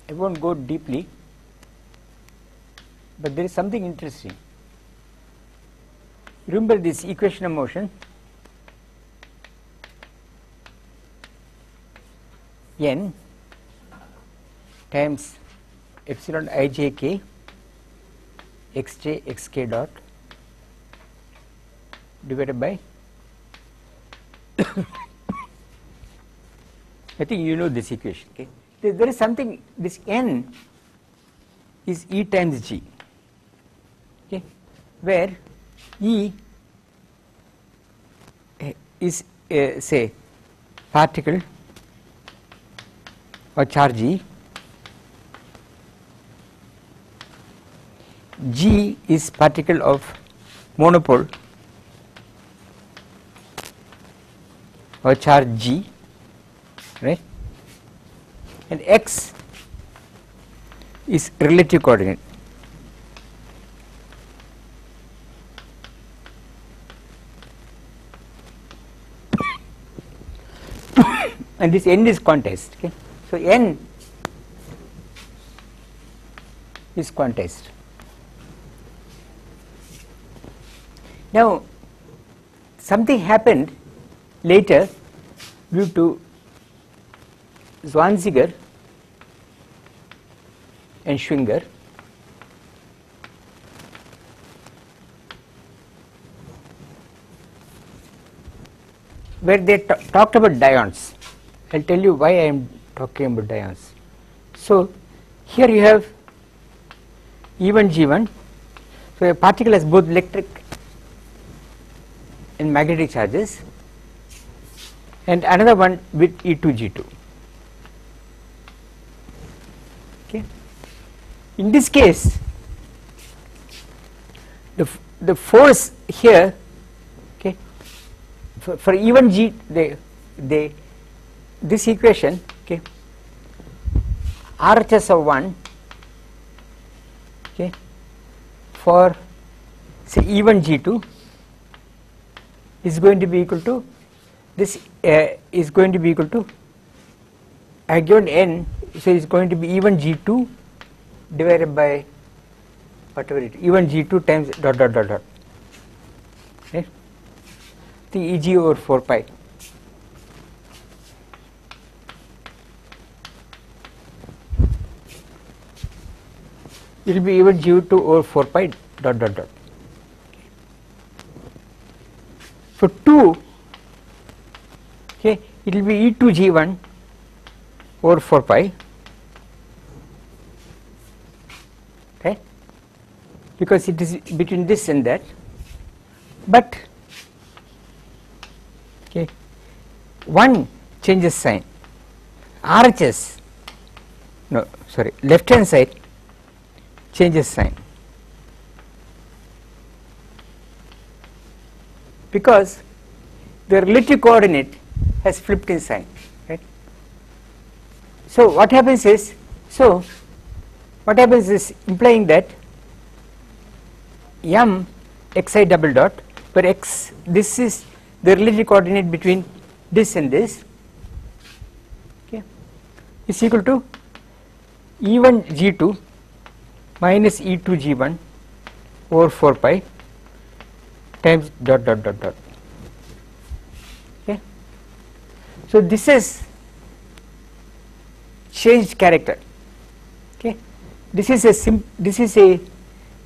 I won't go deeply, but there is something interesting. Remember this equation of motion, n times epsilon ijk xj xk dot divided by I think you know this equation. Okay, there is something, this n is E times G, okay, where E is say particle or charge E, G is particle of monopole or charge G, right, and X is relative coordinate. And this n is quantized. Okay, so n is quantized. Now something happened later due to Zwanziger and Schwinger, where they talked about dyons. I will tell you why I am talking about dyons. So here you have E1 G1, so a particle has both electric and magnetic charges, and another one with E2 G2. Okay. In this case, the force here, okay, for E1 G, this equation, okay, RHS of 1, okay, for say E1 G2 is going to be equal to this is going to be equal to, I given n, so it's going to be E1 G2 divided by whatever it is, E1 G2 times dot dot dot dot, right, the Eg over 4 pi. It will be E1 G2 over 4 pi dot dot dot. For 2, okay, it will be E2 G1 over 4 pi, okay, because it is between this and that, but okay, one changes sign, RHS, no sorry, left hand side changes sign, because the relative coordinate has flipped in sign, right. So what happens is, implying that m xi double dot, where x, this is the relative coordinate between this and this, okay, is equal to E1 G2 minus E2 G1 over 4 pi times dot dot dot dot. Okay. So this is changed character. Okay. This is a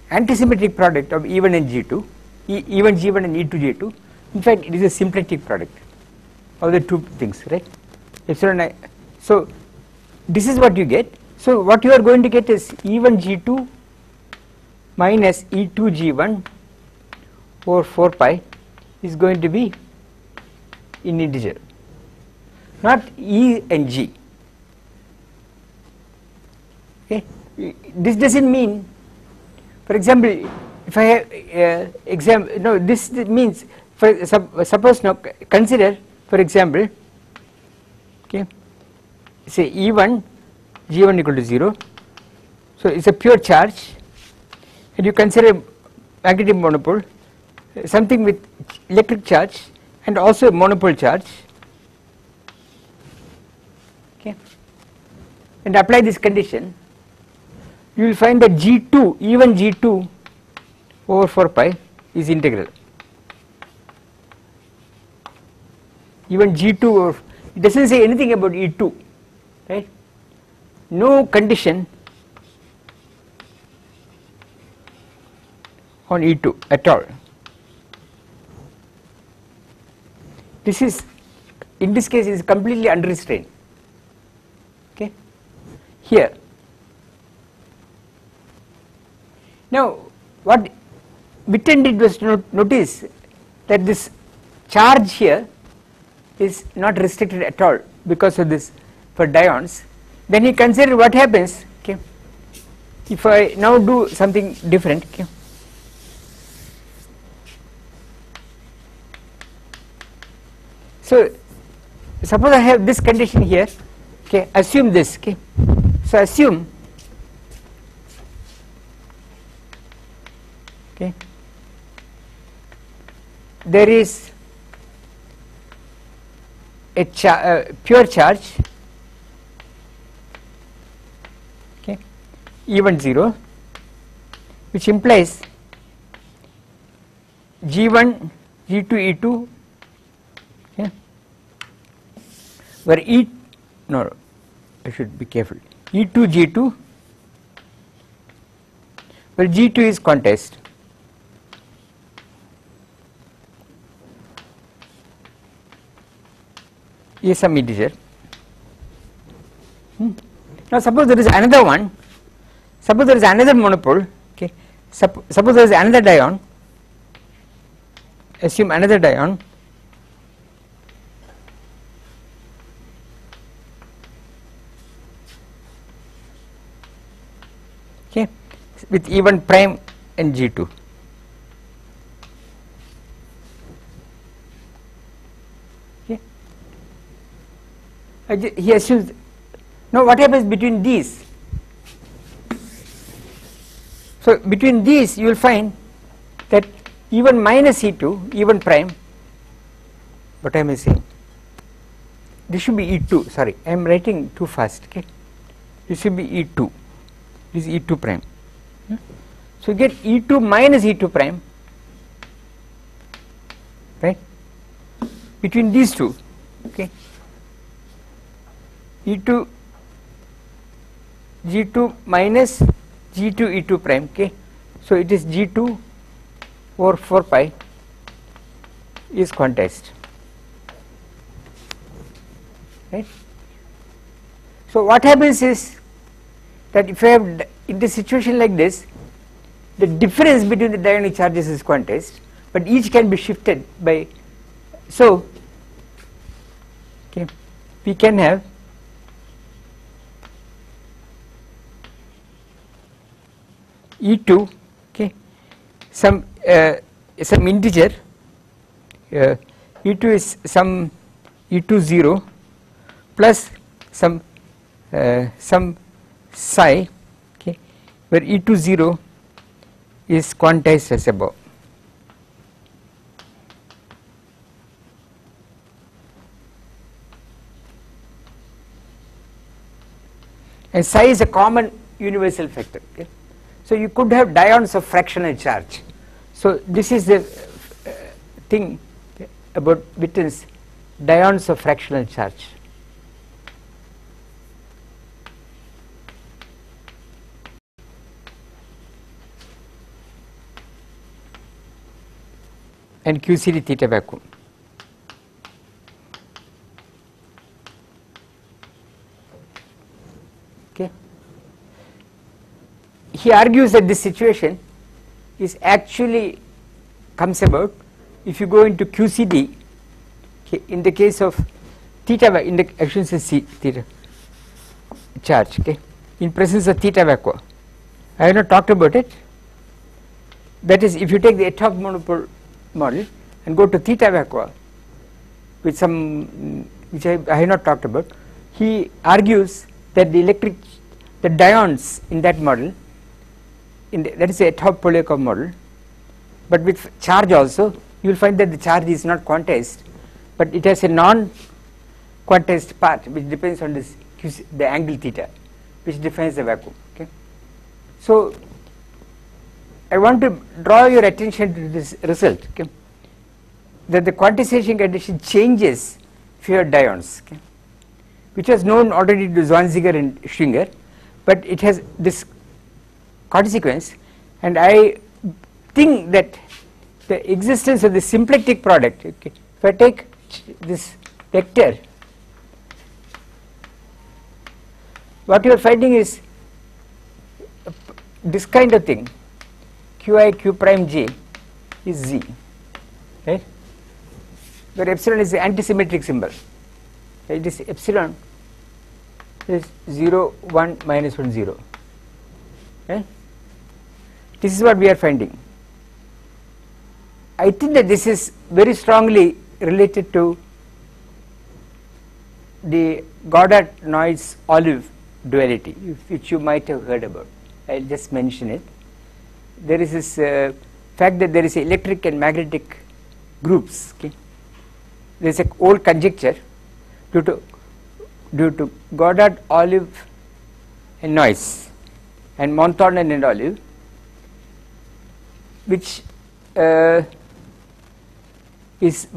antisymmetric product of E1 and G2, E1 G1 and E2 G2. In fact, it is a symplectic product of the two things, right? Epsilon I. So this is what you get. So what you are going to get is E1 G2 minus E2 G1 over 4 pi is going to be in integer, not E and G. Okay. This doesn't mean, for example, if I have no, this means, for suppose now consider, for example, okay, say E1 G1 equal to 0, so it's a pure charge, and you consider magnetic monopole, something with electric charge and also a monopole charge, okay, and apply this condition, you will find that G2, even G2 over 4 pi is integral. Even G2 over, it does not say anything about E2, right? No condition on E2 at all. This is, in this case, is completely unrestrained. Okay, here. Now, what Witten did was to notice that this charge here is not restricted at all because of this for dions. Then he considered what happens, okay, if I now do something different. Okay. So suppose I have this condition here, okay, assume this, okay. So assume, okay, there is a pure charge, okay, even 0, which implies G1, G2, E2, okay, where no, I should be careful, E2, G2, where G2 is quantized. Is some integer. Now suppose there is another one, suppose there is another monopole, okay, suppose there is another dion, assume another dion, okay, with E1 prime and G2. He assumes. Now what happens between these? So between these you will find that E1 minus E2, E1 prime, what am I saying? This should be E2, sorry, I am writing too fast, okay. This should be E2, this is E2 prime. So you get E2 minus E2 prime, right, between these two, okay. E2 G2 minus G2 E2 prime, okay. So it is G2 over 4 pi is quantized, right. So what happens is that if I have in this situation like this, the difference between the dionic charges is quantized, but each can be shifted by, so okay, we can have E2, okay, some integer, E2 is some E2 0 plus some psi, okay, where E2 0 is quantized as above. And psi is a common universal factor, okay. So you could have dions of fractional charge. So this is the thing about Witten's dions of fractional charge. And QCD theta vacuum. Okay. He argues that this situation is actually comes about if you go into QCD, okay, in the case of theta, in the I shouldn't say theta charge, okay, in presence of theta vacua. I have not talked about it. That is, if you take the ad hoc monopole model and go to theta vacua with some which I have not talked about, he argues that the dions in that model, that is a ad hoc Polyakov model, but with charge also, you will find that the charge is not quantized, but it has a non-quantized part which depends on this the angle theta. which defines the vacuum. Okay. So I want to draw your attention to this result, okay, that the quantization condition changes if you have dyons, okay, which was known already to Zwanziger and Schwinger, but it has this consequence, and I think that the existence of the symplectic product, okay, if I take this vector, what you are finding is this kind of thing, qi q prime j is z, right, where epsilon is the antisymmetric symbol, right? This epsilon is 0 1 minus 1 0, right? This is what we are finding. I think that this is very strongly related to the Goddard-Noyes-Olive duality, which you might have heard about. I will just mention it. There is this fact that there is electric and magnetic groups. Okay? There is an old conjecture due to Goddard, Olive, and Noyes, and Monthorner and Olive, which is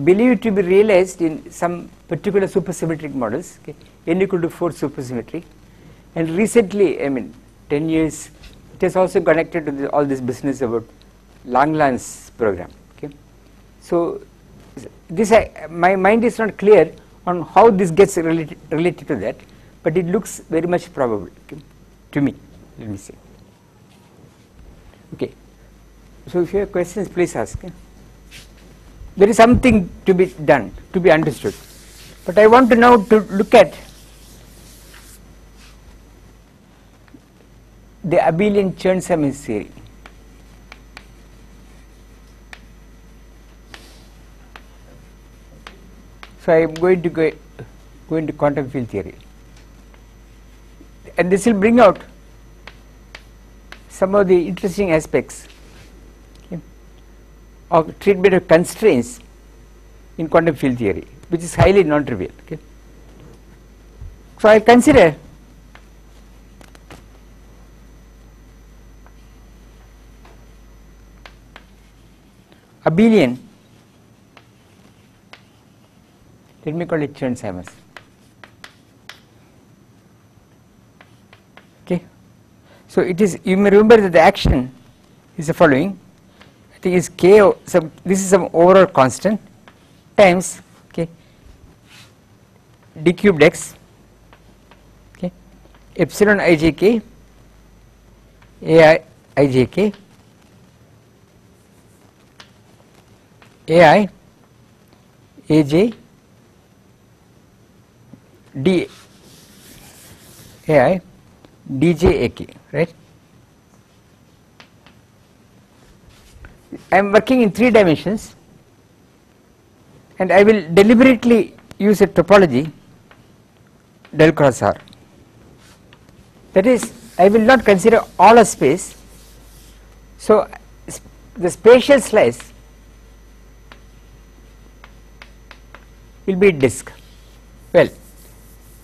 believed to be realized in some particular supersymmetric models, okay, n equal to 4 supersymmetry, and recently, I mean 10 years, it has also connected to all this business about Langland's program. Okay. So this my mind is not clear on how this gets related to that, but it looks very much probable, okay, to me. Let me see. Okay. So if you have questions, please ask. Okay. There is something to be done, to be understood, but I want to now to look at the abelian Chern-Simons theory. So I am going to go into quantum field theory, and this will bring out some of the interesting aspects, okay, of treatment of constraints in quantum field theory, which is highly non-trivial. Okay. So I consider abelian, let me call it Chern-Simons. Okay. So it is, you may remember that the action is the following. I think is k, this is some overall constant times, okay, d cubed x, okay, epsilon ijk, ai ijk, ai aj d ai dj ak, right. I am working in 3 dimensions, and I will deliberately use a topology del cross r. That is, I will not consider all of space. So the spatial slice will be a disk. Well, it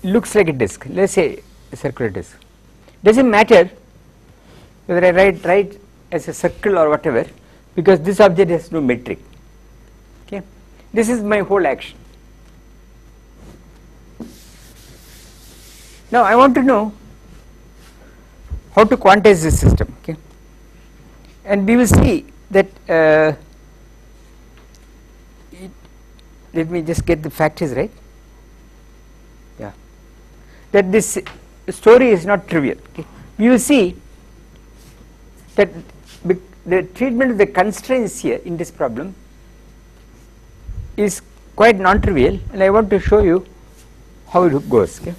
looks like a disk, let us say a circular disk. Does not matter whether I write as a circle or whatever, because this object has no metric. Okay. This is my whole action. Now I want to know how to quantize this system, okay, and we will see that let me just get the factors right. Yeah, that this story is not trivial. Okay. We will see that the treatment of the constraints here in this problem is quite non-trivial, and I want to show you how it goes. Okay.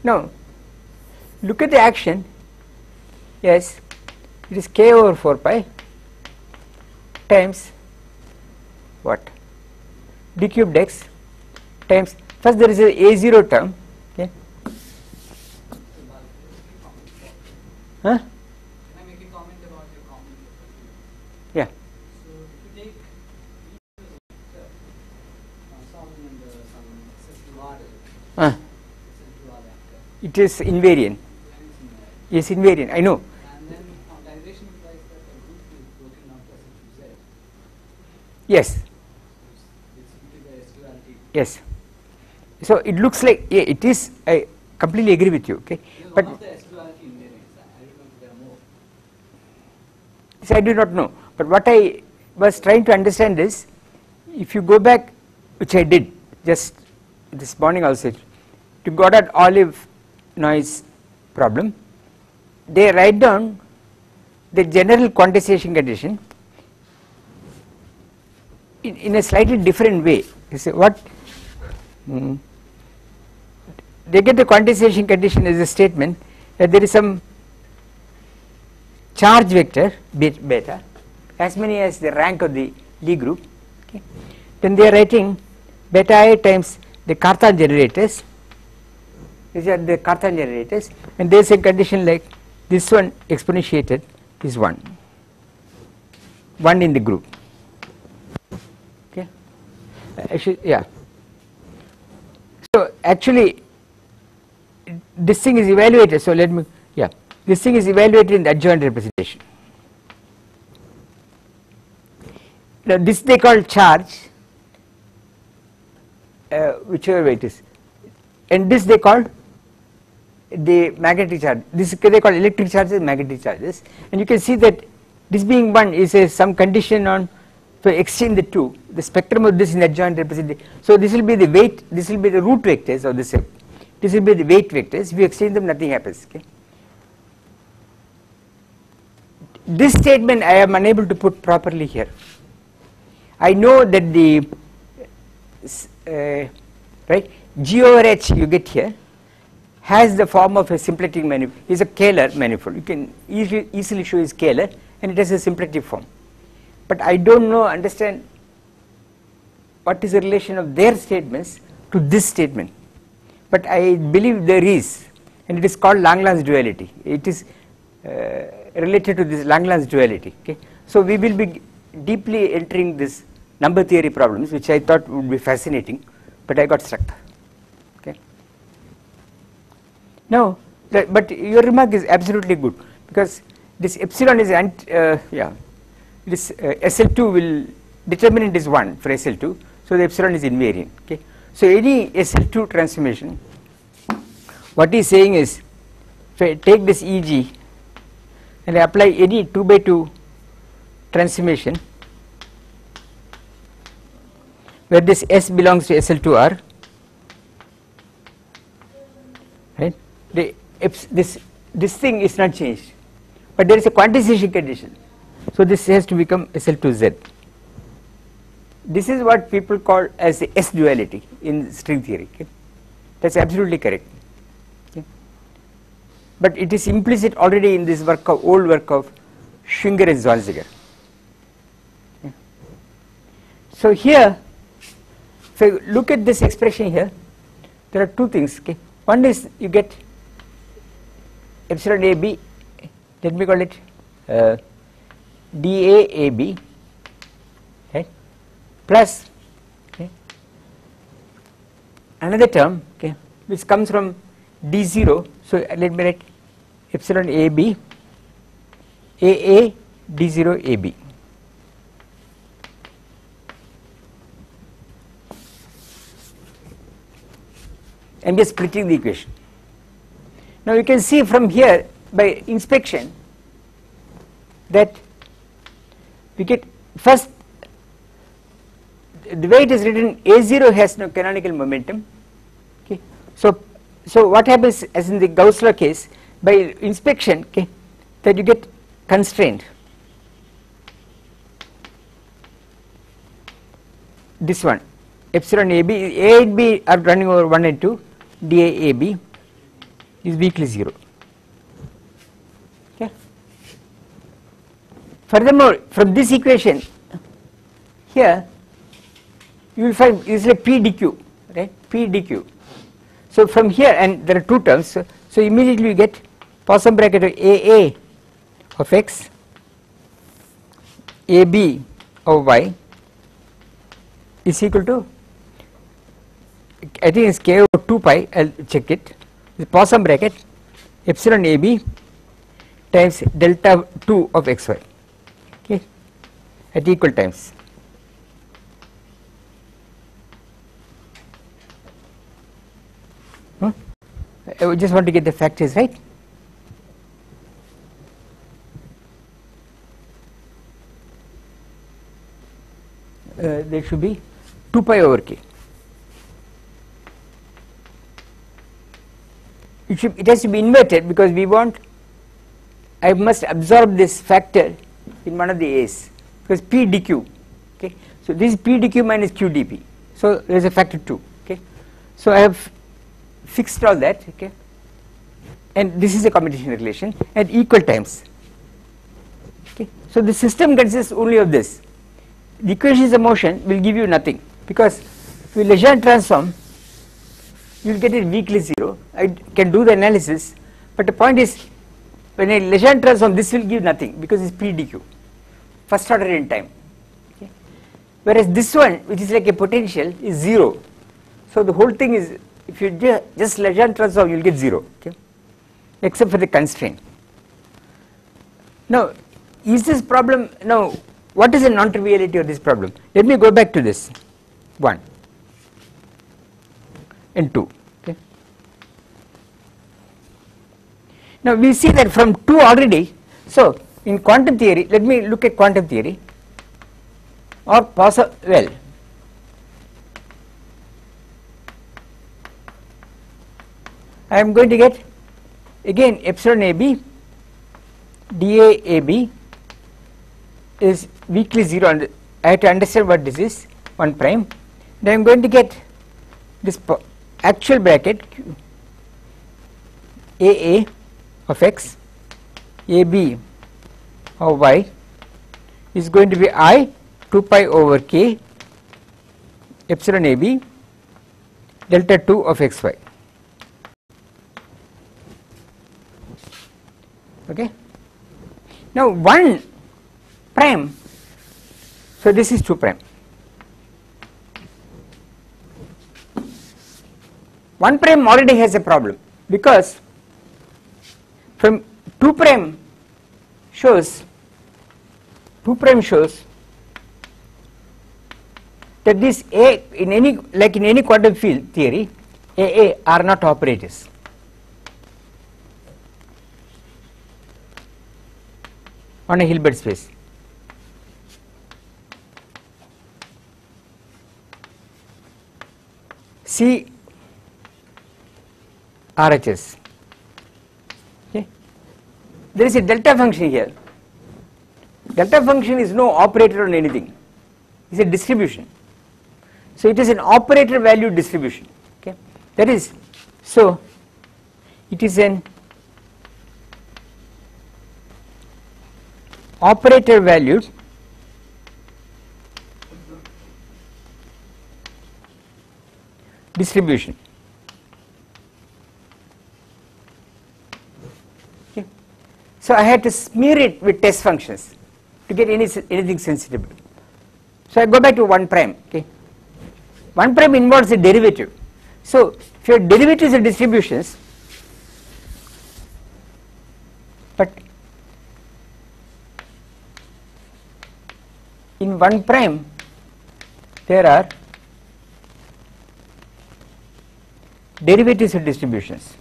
Now look at the action. Yes, it is k over 4 pi times what, d cubed x times, first there is a a0 term, okay. Huh? Can I make a comment about your comment? Yeah. So if you take some accessible order, Uh. accessible order, It is invariant. Yes, invariant. I know. And then quantization implies that the group is broken up as a Z. Yes. It's simply the S-duality. Yes. So it looks like, yeah, it is. I completely agree with you. Okay, but One of the S-duality invariants. I don't know if there are more. I do not know. But what I was trying to understand is, if you go back, which I did just this morning also, to Goddard-Olive noise problem, they write down the general quantization condition in a slightly different way. You see what? They get the quantization condition as a statement that there is some charge vector beta, as many as the rank of the Lie group. Okay. Then they are writing beta I times the Cartan generators. These are the Cartan generators, and there is a condition like this one exponentiated is 1 in the group. Okay. Yeah. So actually, this thing is evaluated. So let me, yeah, this thing is evaluated in the adjoint representation. Now this they call charge, whichever way it is, and this they call the magnetic charge. This they call electric charges, magnetic charges, and you can see that this being 1 is some condition on to exchange the two. The spectrum of this in adjoint representation. So this will be the weight. This will be the root vectors of this. This will be the weight vectors. If you exchange them, nothing happens. Okay. This statement I am unable to put properly here. I know that the right G over H you get here has the form of a symplectic manifold. Is a Kähler manifold. You can easily show is Kähler, and it has a symplectic form. But I don't know, understand what is the relation of their statements to this statement. But I believe there is, and it is called Langlands duality. It is related to this Langlands duality. Okay. So we will be deeply entering this number theory problems, which I thought would be fascinating, but I got stuck. Okay. Now, but your remark is absolutely good, because this epsilon is this SL2 will determinant is 1 for SL2, so the epsilon is invariant. Okay. So any SL2 transformation, what he is saying is, if I take this EG and I apply any 2 by 2 transformation where this S belongs to SL2R, right? This thing is not changed, but there is a quantization condition. So this has to become SL2Z. This is what people call as the S duality in string theory. Okay? That's absolutely correct. Okay? But it is implicit already in this work of old work of Schwinger and Zwanziger. Okay? So here, if I look at this expression here, there are two things. Okay? One is you get epsilon AB, let me call it DAAB, right, plus another term, okay, which comes from D0. So let me write epsilon AB AA D0 AB. I am just splitting the equation. Now you can see from here by inspection that we get first, the way it is written, A0 has no canonical momentum. Okay. So what happens as in the Gauss law case, by inspection, okay, that you get constraint. This one, epsilon AB, A and B are running over 1 and 2, DAAB is weakly 0. Okay. Furthermore, from this equation here you will find is like PDQ, right? PDQ. So from here, and there are two terms, so immediately you get Poisson bracket of AA of X, AB of Y is equal to, I think it's K over 2 pi, I'll check it, the Poisson bracket epsilon AB times delta 2 of xy, okay, at equal times. I just want to get the factors right. There should be 2 pi over k. It has to be inverted because we want, I must absorb this factor in one of the a's because p dq, okay. So this is p dq minus q dp, so there is a factor 2, okay. So I have fixed all that, okay, and this is a commutation relation at equal times, okay. So the system consists only of this. The equations of motion will give you nothing because with Legendre transform you will get it weakly 0. I can do the analysis, but the point is when I Legendre transform this will give nothing because it is p dq, first order in time, okay. Whereas this one which is like a potential is 0. So the whole thing is, if you just Legendre transform you will get 0, okay, except for the constraint. Now is this problem, now what is the non-triviality of this problem? Let me go back to this 1 and 2, okay. Now we see that from 2 already, so in quantum theory, let me look at quantum theory or Poisson, well, I am going to get again epsilon AB dA AB is weakly 0, and I have to understand what this is 1 prime. Then I am going to get this actual bracket AA of x, AB of y is going to be I 2 pi over k epsilon AB delta 2 of xy, okay. Now 1 prime, so this is 2 prime. 1 prime already has a problem because from 2 prime shows that this A in any, like in any quantum field theory, AA are not operators. On a Hilbert space. C RHS, okay. There is a delta function here. Delta function is no operator on anything, it is a distribution. So it is an operator value distribution, okay. That is, so it is an operator valued distribution, okay. So I had to smear it with test functions to get anything sensible. So I go back to 1 prime, okay. 1 prime involves a derivative. So if your derivatives are distributions, but in 1 prime there are derivatives of distributions.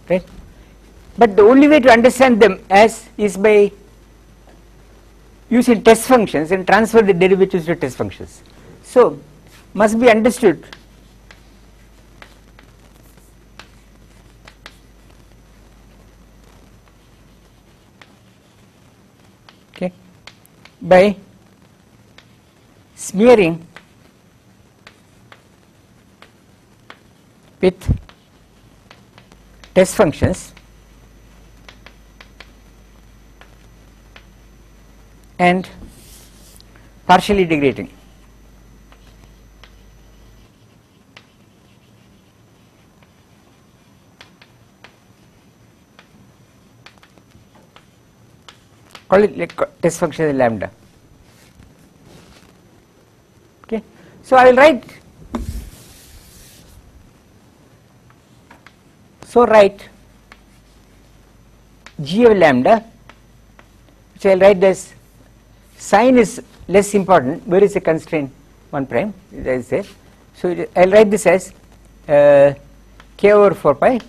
Right? But the only way to understand them as is by using test functions and transfer the derivatives to test functions. So must be understood by smearing with test functions and partially degrading. call it like test function lambda. Okay, so I will write. So write g of lambda, which I will write as sign is less important. Where is the constraint 1 prime? That is there. So I will write this as k over 4 pi,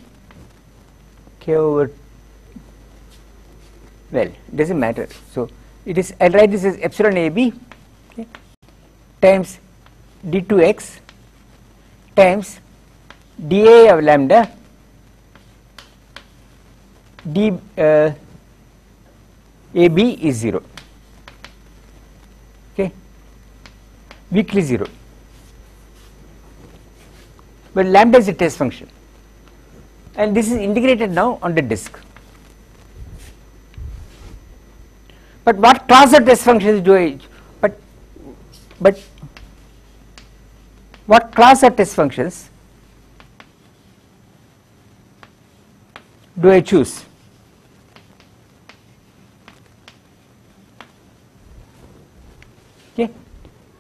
k over, well, it does not matter. So it is, I will write this as epsilon a b, okay, times d2x times dA of lambda d ab is 0, okay, weakly 0, but lambda is a test function and this is integrated now on the disk. But what class of test functions do I, but what class of test functions do I choose? Okay,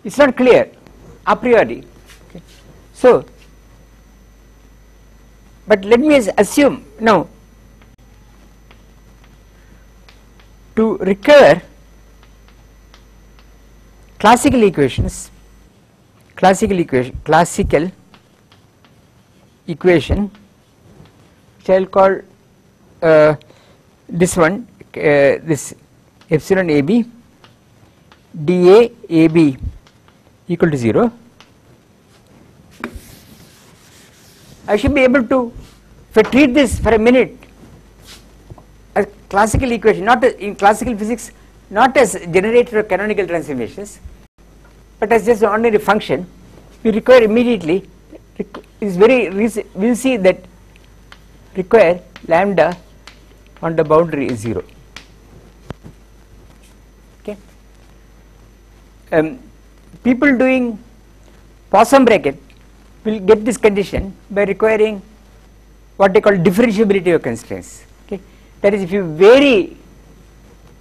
it's not clear a priori. Okay. So, but let me assume now to recover classical equation which I will call this one, this epsilon ab dA ab equal to 0. I should be able to, if I treat this for a minute as classical equation, not in classical physics, not as generator of canonical transformations, but as just an ordinary function, we require immediately is very we will see that require lambda on the boundary is 0. Okay. People doing Poisson bracket will get this condition by requiring what they call differentiability of constraints. Okay. That is, if you vary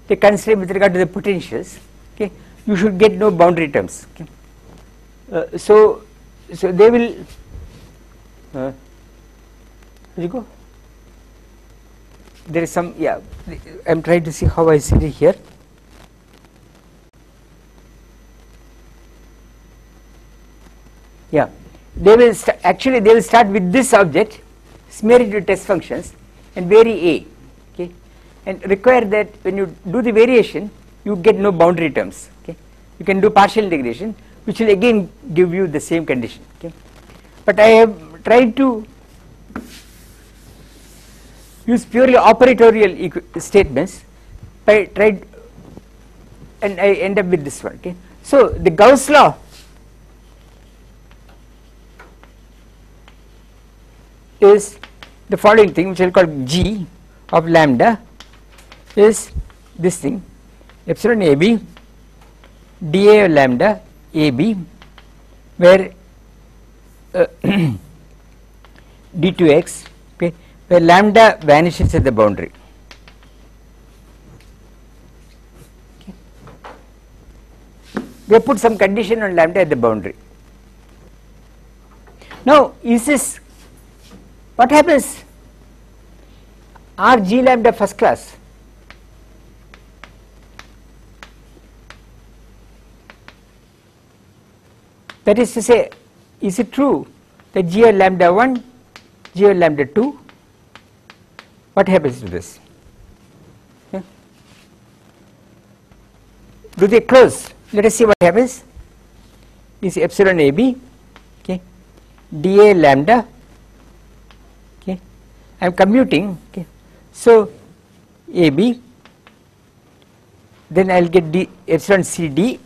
the constraint with regard to the potentials, okay, you should get no boundary terms. Okay. So they will. Where you go? There is some, yeah. I am trying to see how I see it here. Yeah, they will actually they will start with this object, smear it to test functions, and vary a, okay, and require that when you do the variation, you get no boundary terms. Okay, you can do partial integration, which will again give you the same condition. Okay, but I have tried to use purely operatorial statements. I tried, and I end up with this one. Okay, so the Gauss law is the following thing, which I will call G of lambda is this thing, epsilon ab dA of lambda ab, where d2x, okay, where lambda vanishes at the boundary. Okay. They put some condition on lambda at the boundary. Now, is this, what happens? Are G lambda first class? That is to say, is it true that G of lambda 1, G of lambda 2, what happens to this? Okay. Do they close? Let us see what happens. Is epsilon ab, okay, dA lambda, okay, I am commuting, okay, so ab, then I will get d epsilon cd,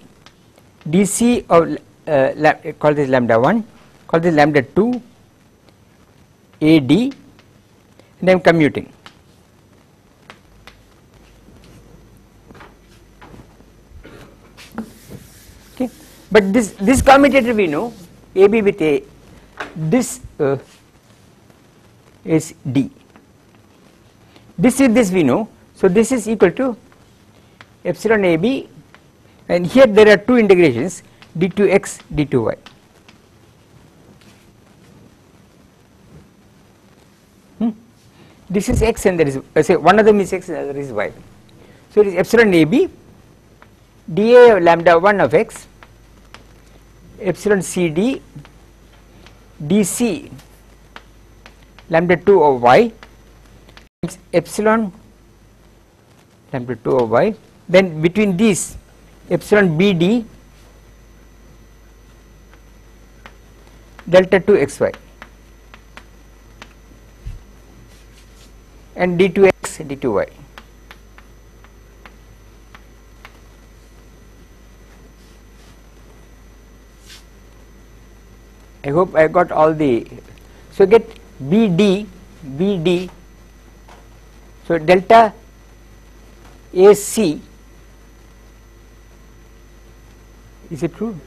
dc of call this lambda 1, call this lambda 2, ad, and I am commuting. Okay, but this commutator we know, ab with a, this is d. This with this we know, so this is equal to epsilon AB, and here there are two integrations, d2x, d2y. This is x and there is, say one of them is x and the other is y. So it is epsilon AB dA of lambda 1 of x, epsilon CD dC lambda 2 of y, epsilon lambda 2 of y, then between these epsilon BD delta 2 xy and d2x d2y. I hope I got all the, so get BD, so delta AC, is it true?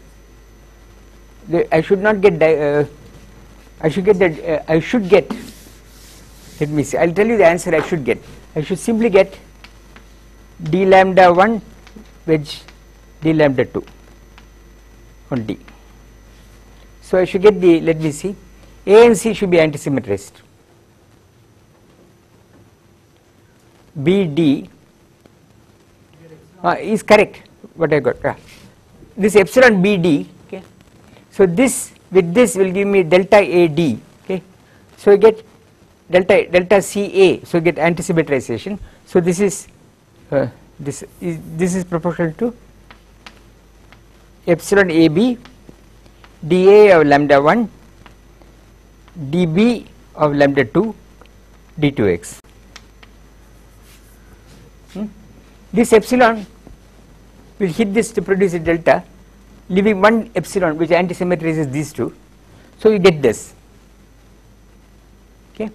I should not get, I should get that, I should get, let me see, I will tell you the answer I should get. I should simply get d lambda 1 wedge d lambda 2 on D. So I should get the, let me see, A and C should be antisymmetrized. BD is correct, what I got. This epsilon BD, okay. So this with this will give me delta AD, okay. So I get delta CA, so get antisymmetrization. So this is this is proportional to epsilon AB dA of lambda 1 dB of lambda 2 d2x. This epsilon will hit this to produce a delta, leaving one epsilon which antisymmetrizes these two. So you get this. Okay.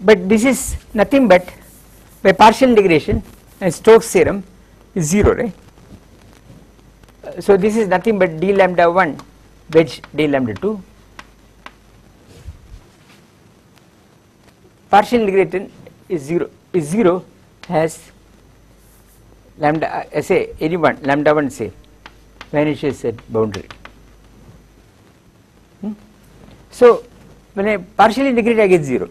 But this is nothing but by partial integration and Stokes theorem is 0, right? So this is nothing but d lambda 1 wedge d lambda 2. Partial integration is 0 has lambda, say anyone lambda 1 say vanishes at boundary. So when I partially integrate I get 0.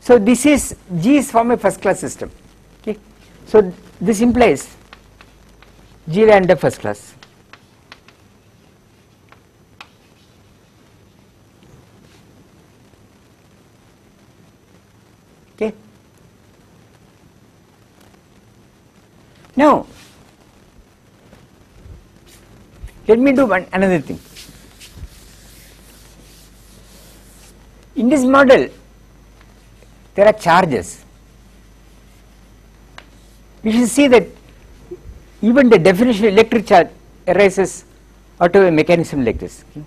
So this is G is from a first class system. Okay. So this implies G lambda first class. Okay. Now let me do another thing. In this model there are charges. You should see that even the definition of electric charge arises out of a mechanism like this. Okay.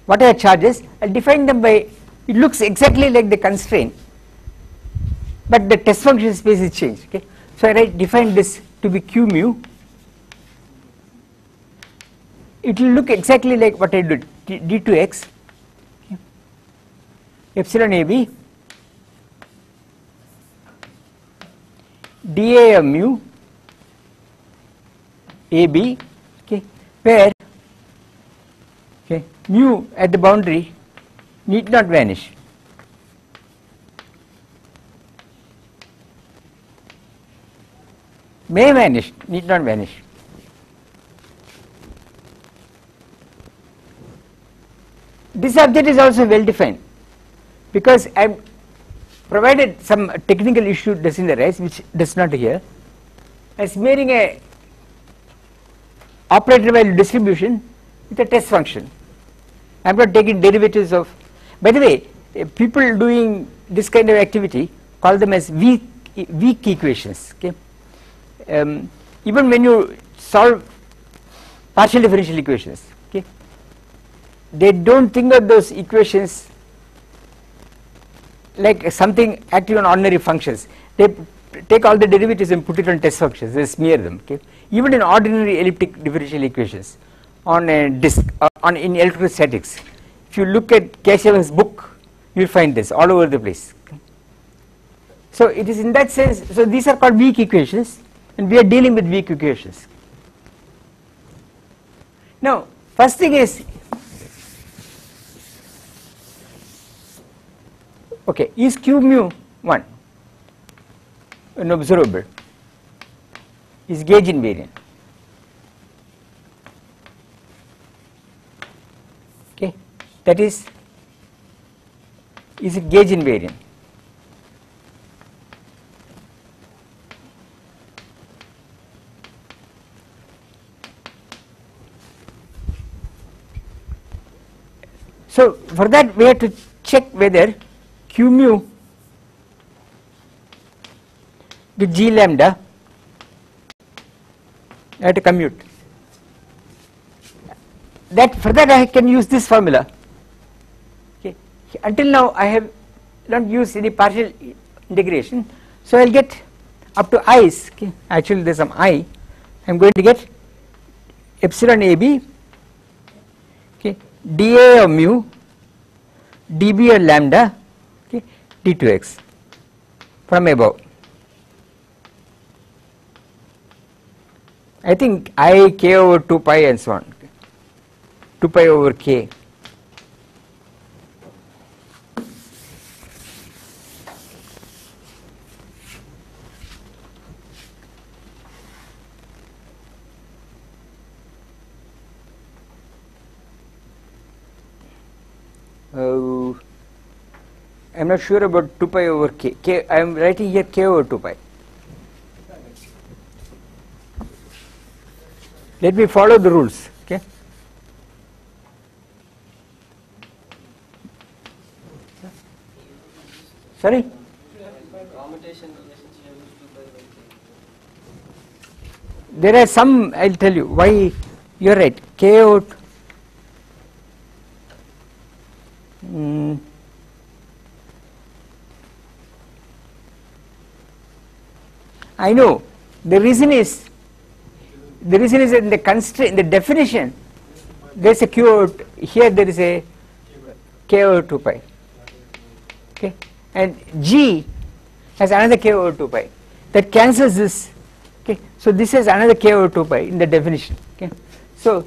What are the charges? I will define them by, it looks exactly like the constraint, but the test function space is changed. Okay. So I define this to be q mu. It will look exactly like what I did, d2x, okay. Epsilon AB dA of mu AB, okay, where okay, mu at the boundary need not vanish. May vanish, need not vanish. This object is also well defined because I am provided some technical issue doesn't arise which does not here, as making a operator value distribution with a test function. I am not taking derivatives of, by the way, people doing this kind of activity call them as weak equations. Okay. Even when you solve partial differential equations, okay, they don't think of those equations like something acting on ordinary functions. They take all the derivatives and put it on test functions, they smear them. Okay. Even in ordinary elliptic differential equations on a disk, in electrostatics, if you look at Keshavan's book, you will find this all over the place. Okay. So it is in that sense, so these are called weak equations, and we are dealing with weak equations. Now first thing is, okay, is Q mu 1 an observable? Is gauge invariant? Okay, that is it gauge invariant? So for that we have to check whether Q mu with G lambda, I have to commute. That for that I can use this formula. Okay. Until now I have not used any partial integration, so I'll get up to i's. Okay. Actually there's some I. I'm going to get epsilon AB, okay, dA of mu, dB of lambda, okay, d2x from above. I think I k over 2 pi and so on, 2 pi over k. I am not sure about 2 pi over k. I am writing here k over 2 pi. Let me follow the rules. Okay. Sorry? There are some, I will tell you why you are right. K over I know the reason is in the constraint, in the definition there is a q over, here there is a k over 2 pi, okay, and G has another k over 2 pi, that cancels this, okay. So this is another k over 2 pi in the definition, okay. So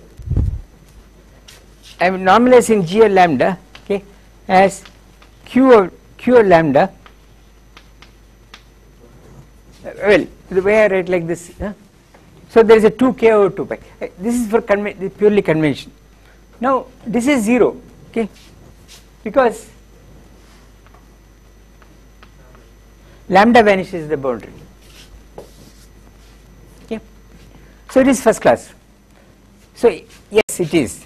I am normalizing G of lambda, okay, as q of lambda. Well, the way I write like this, so there is a 2 k over 2 pi. This is for purely convention. Now this is 0, okay, because lambda vanishes the boundary, okay. So it is first class. So yes, it is.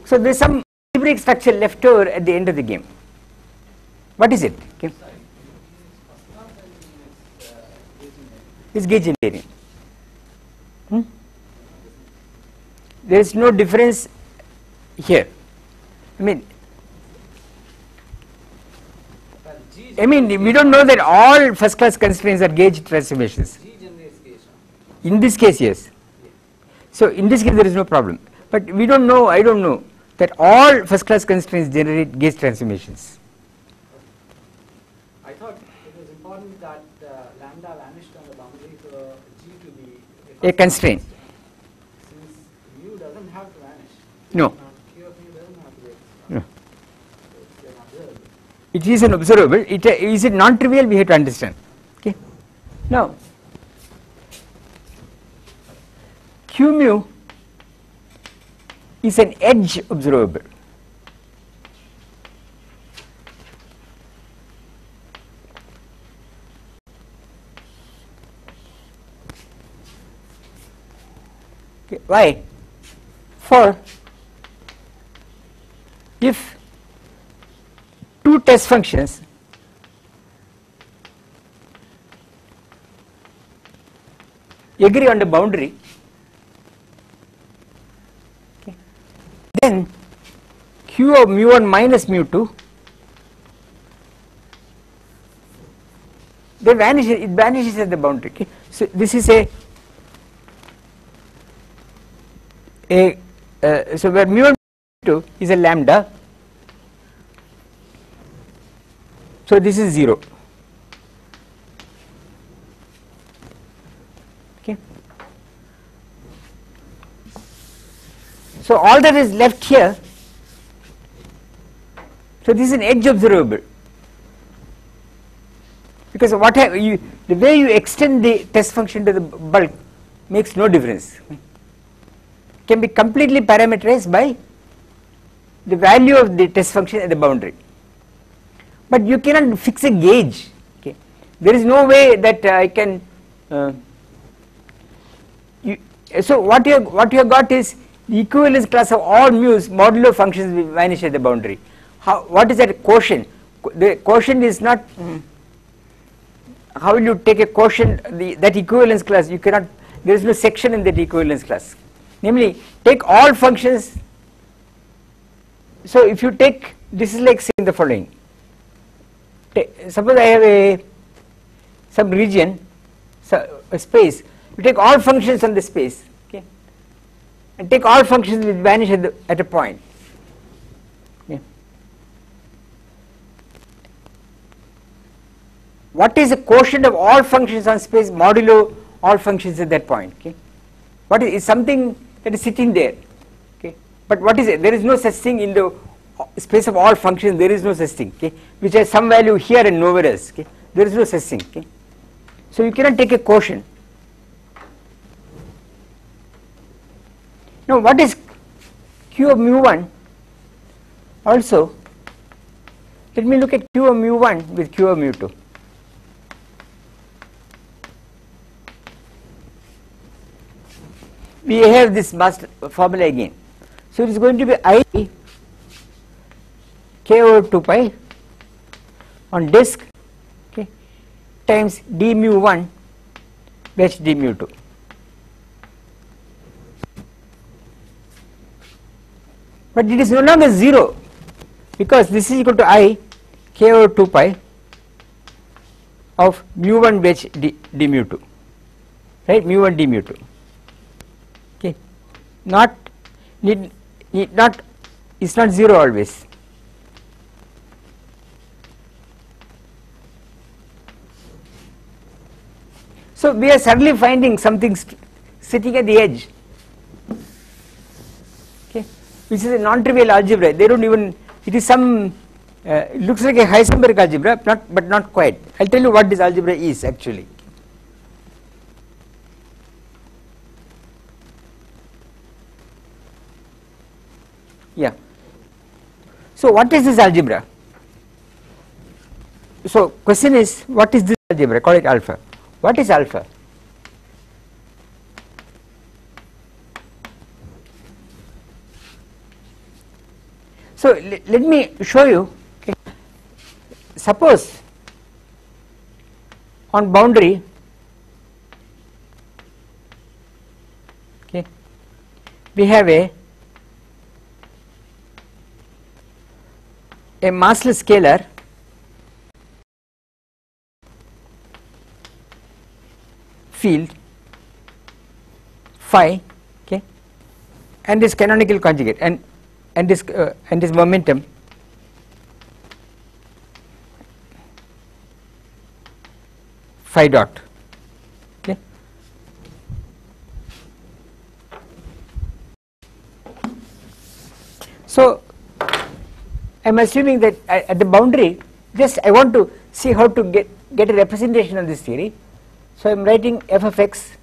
So there is some algebraic structure left over at the end of the game. What is it? Okay. It's gauge invariant. There is no difference here. I mean, we don't know that all first class constraints are gauge transformations. In this case, yes. So in this case there is no problem. But we don't know, I don't know, that all first class constraints generate gauge transformations. I thought it was important that lambda vanished on the boundary for G to be a constraint. Since mu doesn't have to vanish. No. Q of mu doesn't have to vanish. No. So it's an observable. It is an observable. Is it non-trivial? We have to understand. Okay. Now, Q mu is an edge observable. Okay. Why? For if two test functions agree on the boundary, then Q of mu1 minus mu2 it vanishes at the boundary. Okay. So this is a so where mu1 2 is a lambda, so this is 0. Okay. So all that is left here, so this is an edge observable, because the way you extend the test function to the bulk makes no difference. Can be completely parameterized by the value of the test function at the boundary, but you cannot fix a gauge. Okay, there is no way that I can. So what you have got is the equivalence class of all mu's modulo functions will vanish at the boundary. What is that quotient? The quotient is not. How will you take a quotient? That equivalence class you cannot. There is no section in that equivalence class. Namely, take all functions. So if you take, this is like saying the following. Suppose I have some region, a space. You take all functions on the space, okay, and take all functions which vanish at a point. Okay. What is the quotient of all functions on space modulo all functions at that point? Okay. What is something that is sitting there, okay, but what is it? There is no such thing in the space of all functions. There is no such thing, okay, which has some value here and nowhere else. Okay, there is no such thing. Okay, so you cannot take a quotient. Now, what is q of mu1? Also, let me look at q of mu1 with q of mu2. We have this master formula again. So it is going to be I k over 2 pi on disk, okay, times d mu1 h d mu2. But it is no longer 0, because this is equal to I k over 2 pi of mu1 h d mu2, right, mu1 d mu2. Okay, it's not 0 always. So we are suddenly finding something sitting at the edge, okay, which is a non-trivial algebra. They don't even. It is some. It looks like a Heisenberg algebra, but not quite. I'll tell you what this algebra is actually. Yeah. So what is this algebra? So question is, what is this algebra? Call it alpha. What is alpha? So let me show you. Okay. Suppose on boundary, okay, we have a massless scalar field phi, okay, and this canonical conjugate and this momentum phi dot, okay. So I am assuming that at the boundary, just I want to see how to get a representation of this theory. So I am writing f of x,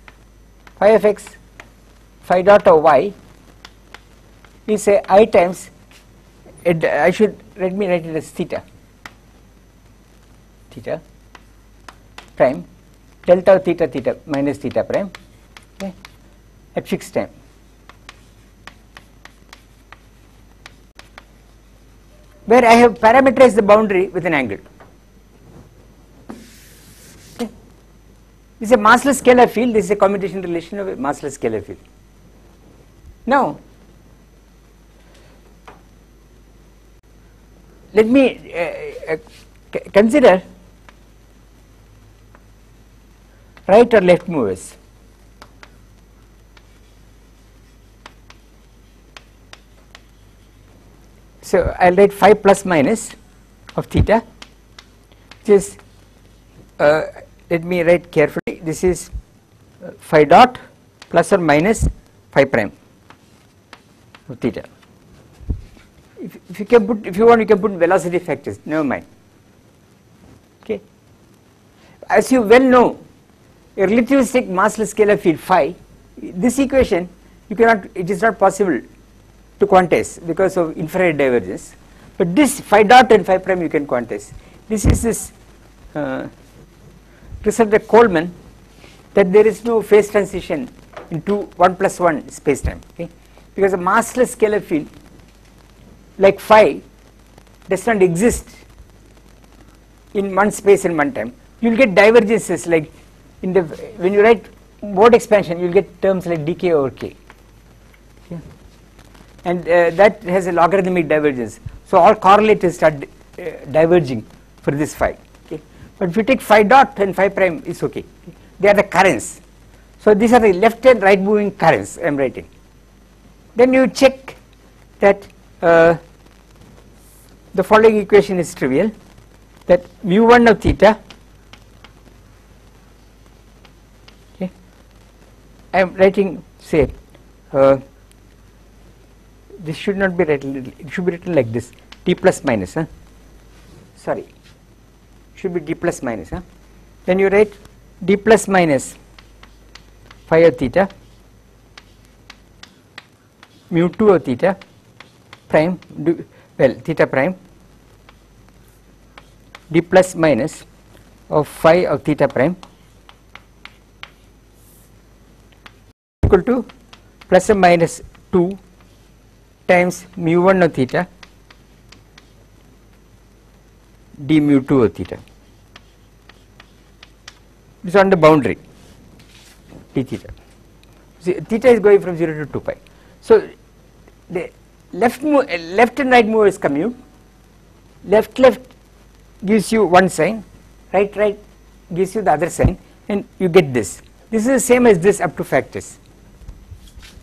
phi dot of y is a I times, let me write it as theta prime delta of theta minus theta prime, okay, at fixed time. Where I have parameterized the boundary with an angle. Okay. This is a massless scalar field. This is a commutation relation of a massless scalar field. Now, let me consider right or left movers. So I'll write phi plus minus of theta, which is let me write carefully. This is phi dot plus or minus phi prime of theta. If you can put, if you want, you can put velocity factors. Never mind. Okay. As you well know, a relativistic massless scalar field phi, this equation you cannot. It is not possible to quantize because of infrared divergence. But this phi dot and phi prime you can quantize. This is this result of Coleman, that there is no phase transition into 1 plus 1 space time. Okay, because a massless scalar field like phi does not exist in one space and one time. You will get divergences like in the, when you write mode expansion, you will get terms like dk over k. Okay. And that has a logarithmic divergence. So all correlators start diverging for this phi. Okay. But if you take phi dot and phi prime, it's okay. Okay. They are the currents. So these are the left and right moving currents I am writing. Then you check that the following equation is trivial, that mu1 of theta, okay, I am writing, say this should not be written, it should be written like this, t plus minus, sorry, should be d plus minus, then you write d plus minus phi of theta mu2 of theta prime, well, theta prime d plus minus of phi of theta prime equal to plus or minus 2 times mu1 of theta d mu2 of theta. It is on the boundary d theta. See, theta is going from 0 to 2 pi. So the left and right movers commute. Left gives you one sign, right gives you the other sign, and you get this. This is the same as this up to factors.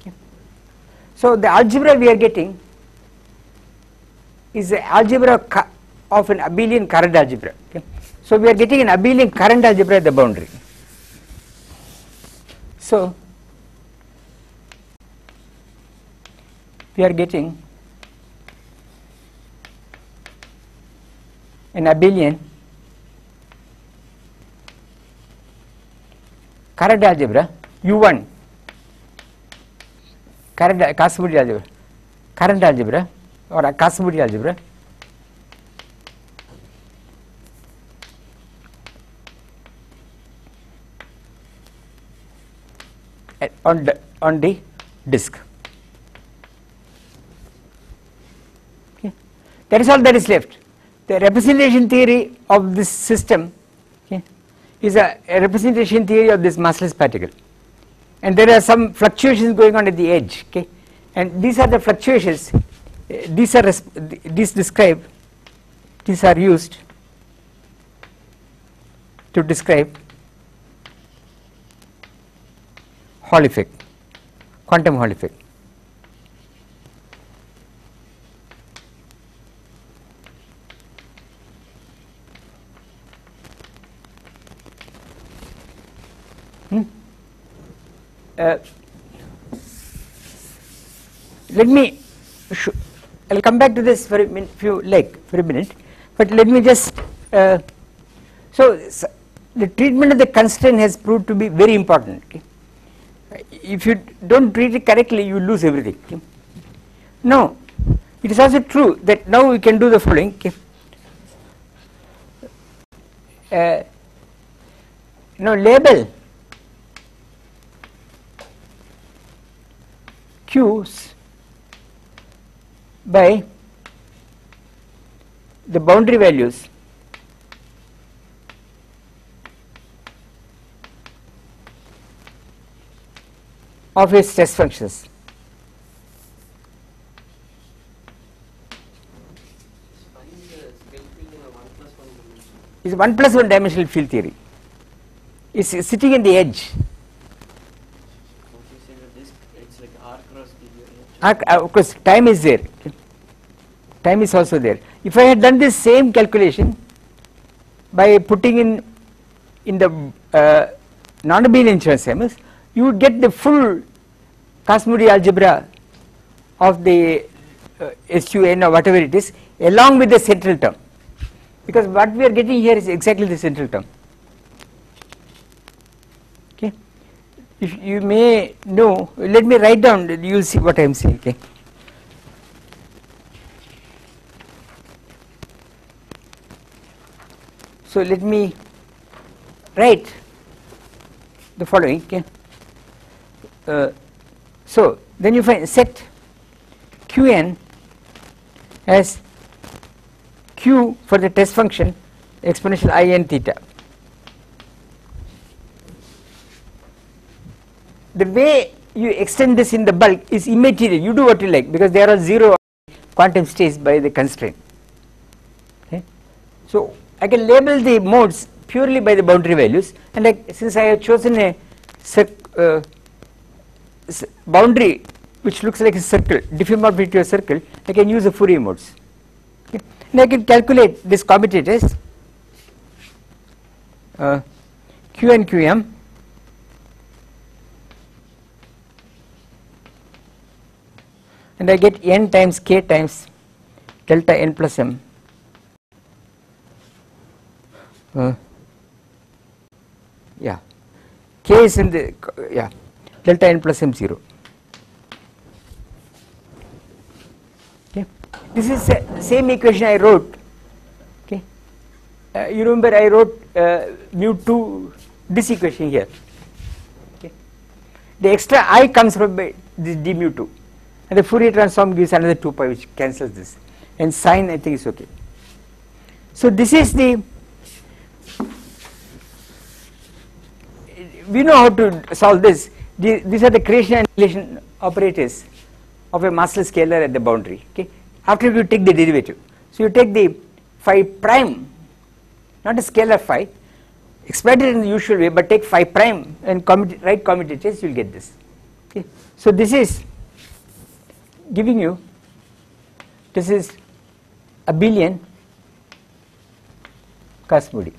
Okay. So the algebra we are getting is the algebra of an abelian current algebra. Okay. So we are getting an abelian current algebra at the boundary. So we are getting an abelian current algebra U1 Casimir algebra, current algebra or a Casimir algebra on the disk. Okay. That is all that is left. The representation theory of this system, okay, is a representation theory of this massless particle, and there are some fluctuations going on at the edge. Okay, and these are the fluctuations. These are used to describe Hall effect, quantum Hall effect. Let me I'll come back to this for a minute, but let me just so the treatment of the constraint has proved to be very important. Okay. If you don't treat it correctly, you lose everything. Okay. Now it is also true that now we can do the following. Okay. Now label Q's by the boundary values of its test functions. Is 1 plus 1 dimensional field theory. It's sitting in the edge. It's like R cross D. Of course, time is there. Okay. time is also there. If I had done this same calculation by putting in the non-abelian Chern-Simons, you would get the full Cosmodee algebra of the SUN or whatever it is along with the central term, because what we are getting here is exactly the central term. Okay, if you may know, let me write down, you will see what I am saying. Okay. So let me write the following. Okay. So then you find set Qn as Q for the test function exponential I n theta. The way you extend this in the bulk is immaterial, you do what you like, because there are 0 quantum states by the constraint. Okay. So I can label the modes purely by the boundary values, and since I have chosen a boundary which looks like a circle, diffeomorphic to a circle, I can use the Fourier modes. Okay. And I can calculate this commutators Q and Qm and I get n times k times delta n plus m k is in the delta n plus m 0. Okay. This is the same equation I wrote. Okay. You remember I wrote mu 2, this equation here. Okay. The extra I comes from this d mu 2, and the Fourier transform gives another 2 pi which cancels this, and sine I think is okay. So this is the, we know how to solve this. These are the creation and annihilation operators of a massless scalar at the boundary. Okay. After you take the derivative, so you take the phi prime, not a scalar phi, exploit it in the usual way, but take phi prime and write commutators, you will get this. Okay. So this is giving you, this is abelian Cosmodee.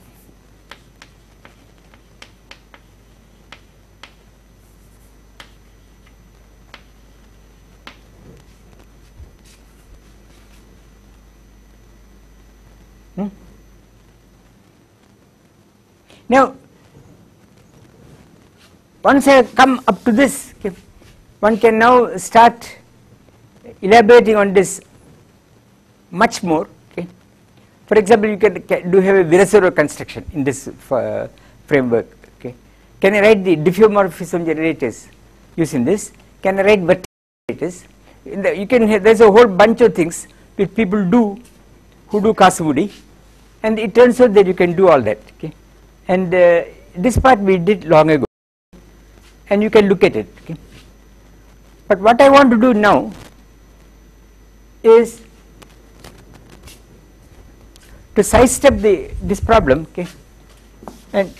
Now, once I come up to this, okay, one can now start elaborating on this much more. Okay. For example, you can do have a Virasoro construction in this framework. Okay. Can I write the diffeomorphism generators using this? Can I write vertical generators? You can have, there's a whole bunch of things which people do who do Cosmodee, and it turns out that you can do all that. Okay. And this part we did long ago, and you can look at it. Okay. But what I want to do now is to sidestep this problem, okay, and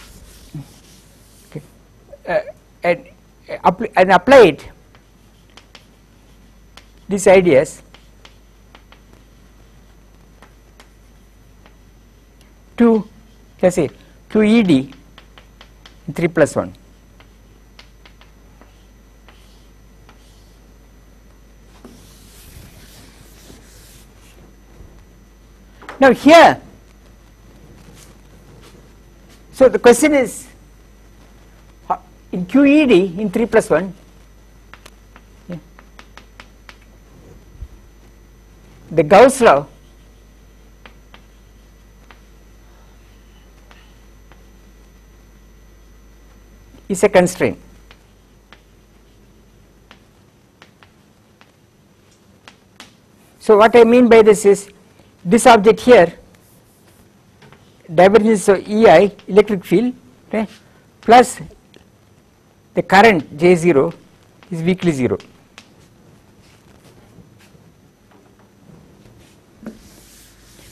apply it, these ideas, to, let's say, to ED 3 plus 1. Now here, so the question is, in QED in 3 plus 1, the Gauss law is a constraint. So what I mean by this is, this object here, divergence of EI, electric field, okay, plus the current J0 is weakly 0.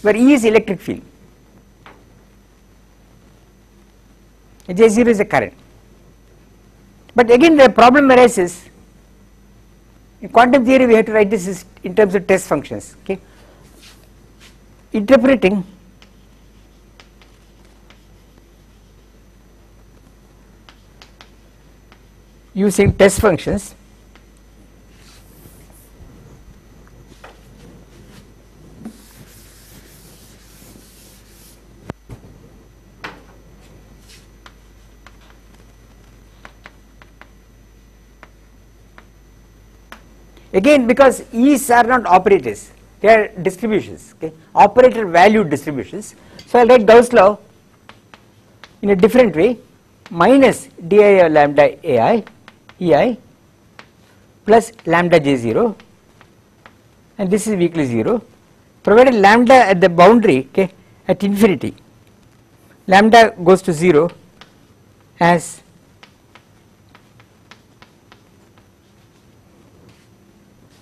Where E is electric field, J0 is a current. But again the problem arises, in quantum theory we have to write this in terms of test functions. Okay. interpreting using test functions again, because E's are not operators, they are distributions, okay, operator value distributions. So I will write Gauss law in a different way, minus di of lambda ai ei plus lambda j0, and this is weakly 0, provided lambda at the boundary, okay, at infinity, lambda goes to 0 as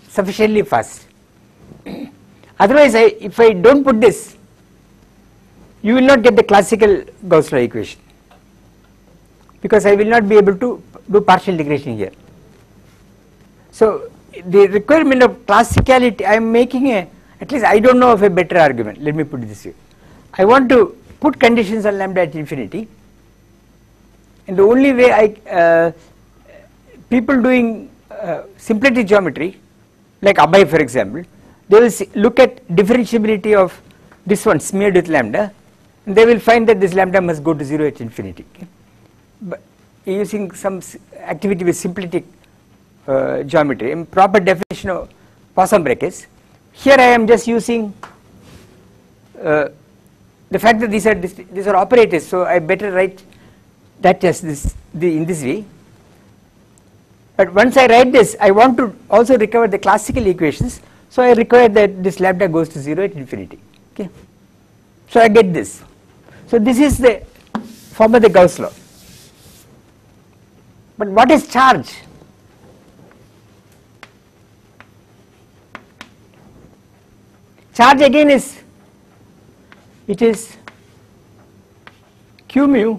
sufficiently fast. Otherwise, if I don't put this, you will not get the classical Gauss law equation, because I will not be able to do partial integration here. So the requirement of classicality, I am making a, at least I don't know of a better argument, let me put it this way. I want to put conditions on lambda at infinity, and the only way people doing symplectic geometry, like Abai for example, they will look at differentiability of this one smeared with lambda, and they will find that this lambda must go to 0 at infinity. Okay? But using some activity with symplectic geometry, in proper definition of Poisson brackets, here I am just using the fact that these are operators, so I better write that as in this way. But once I write this, I want to also recover the classical equations, so I require that this lambda goes to 0 at infinity. Okay, so I get this. So this is the form of the Gauss law. But what is charge? Charge again is, it is q mu,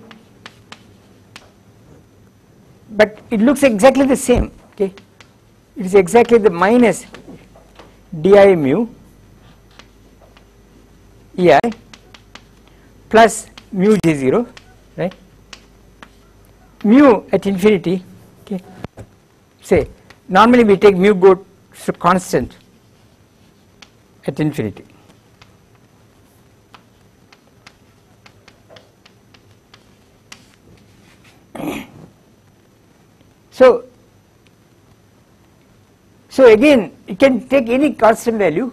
but it looks exactly the same. Okay, it is exactly the minus di mu ei plus mu j0, right? Mu at infinity, okay, say normally we take mu goes to constant at infinity. So again, you can take any constant value.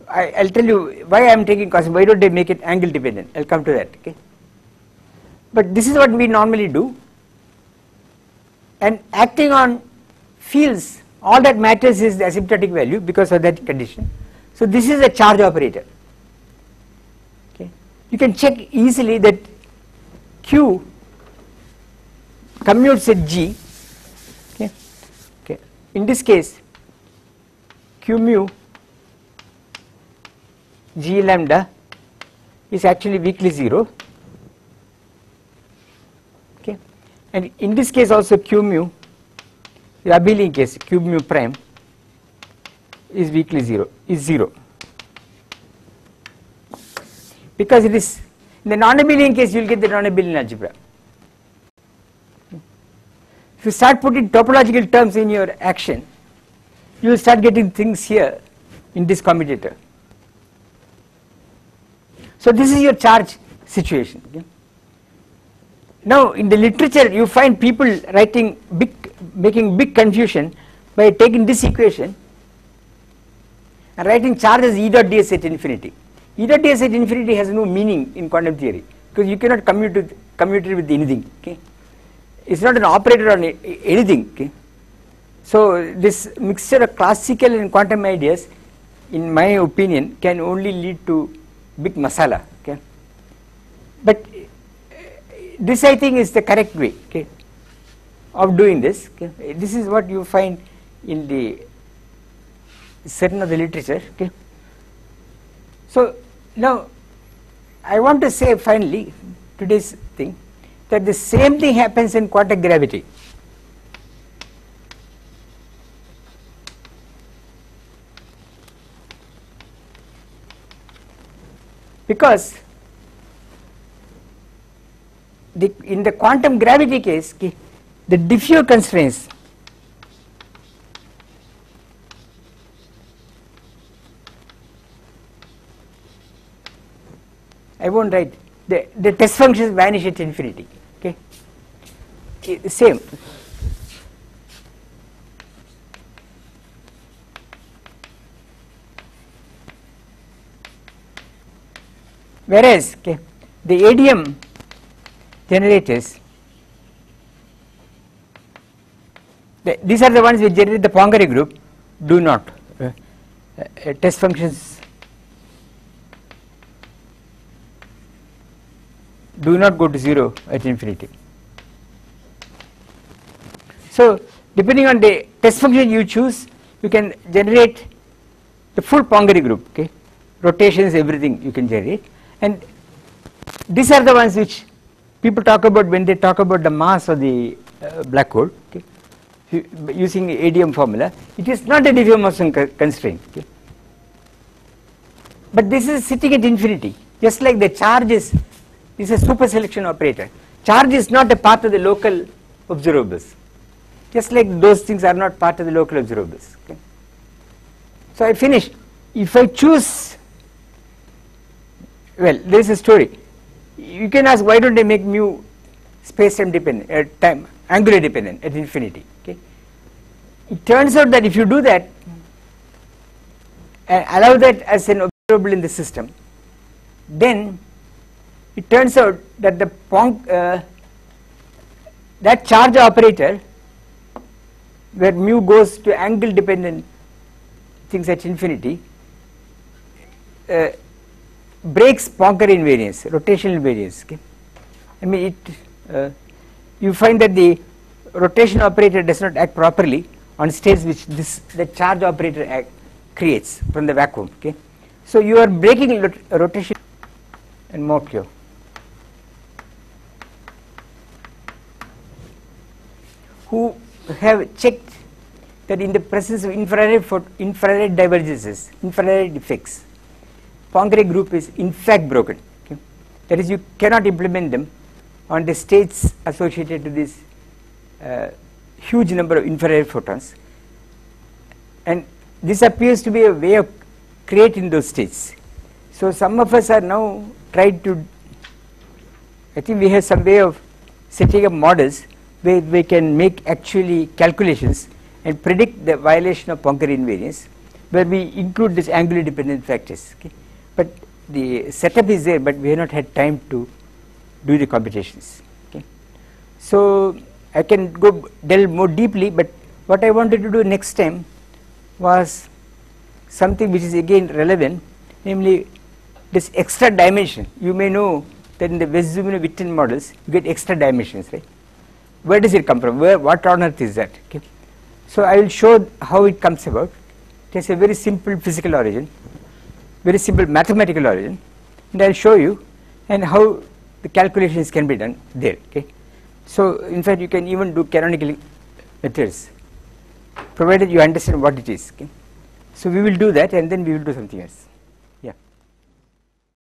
I'll tell you why I am taking constant. Why don't I make it angle dependent? I'll come to that. Okay. But this is what we normally do. And acting on fields, all that matters is the asymptotic value because of that condition. So this is a charge operator. Okay. You can check easily that Q commutes at G. Okay. Okay. In this case, Q mu G lambda is actually weakly 0. Okay. And in this case also Q mu, the abelian case Q mu prime is weakly 0, is 0. Because it is, in the non-abelian case you will get the non-abelian algebra. If you start putting topological terms in your action, you will start getting things here in this commutator. So this is your charge situation. Okay. Now in the literature you find people writing making big confusion by taking this equation and writing charge as E dot ds at infinity. E dot ds at infinity has no meaning in quantum theory because you cannot commute it with anything. Okay. It's not an operator on anything. Okay. So this mixture of classical and quantum ideas, in my opinion, can only lead to big masala. Okay. But this I think is the correct way, okay, of doing this. Okay. This is what you find in the certain of the literature. Okay. So now I want to say finally today's thing that the same thing happens in quantum gravity. because in the quantum gravity case, okay, the diffure constraints I won't write the test functions vanish at infinity, okay, same. Whereas, okay, the ADM generators, these are the ones which generate the Poincare group, do not test functions do not go to 0 at infinity. So depending on the test function you choose, you can generate the full Poincare group, okay, rotations, everything you can generate, and these are the ones which people talk about when they talk about the mass of the black hole, okay, using the ADM formula. It is not a diffuse motion constraint, okay, but this is sitting at infinity, just like the charge is a super selection operator. Charge is not a part of the local observables, just like those things are not part of the local observables, okay. So I finished. If I choose, well, there is a story. You can ask, why don't I make mu space-time dependent, time angular dependent at infinity, okay. It turns out that if you do that and allow that as an observable in the system, then it turns out that that charge operator where mu goes to angle dependent things at infinity breaks Poincare invariance, rotational invariance, okay. I mean you find that the rotation operator does not act properly on states which the charge operator creates from the vacuum, okay. So you are breaking rotation and Morchio, who have checked that in the presence of infrared divergences, infrared effects, Poincare group is in fact broken, okay. That is, you cannot implement them on the states associated to this huge number of infrared photons, and this appears to be a way of creating those states. So some of us are now trying to, I think we have some way of setting up models where we can make actually calculations and predict the violation of Poincare invariance, where we include this angular dependent factors, okay. But the setup is there, but we have not had time to do the computations, okay. So I can go delve more deeply, but what I wanted to do next time was something which is again relevant, namely this extra dimension. You may know that in the Wess-Zumino-Witten models you get extra dimensions, right? Where does it come from? What on earth is that, okay? So I will show how it comes about. It has a very simple physical origin, very simple mathematical origin, and I will show you and how the calculations can be done there, okay. So in fact you can even do canonical methods provided you understand what it is, okay. So we will do that and then we will do something else.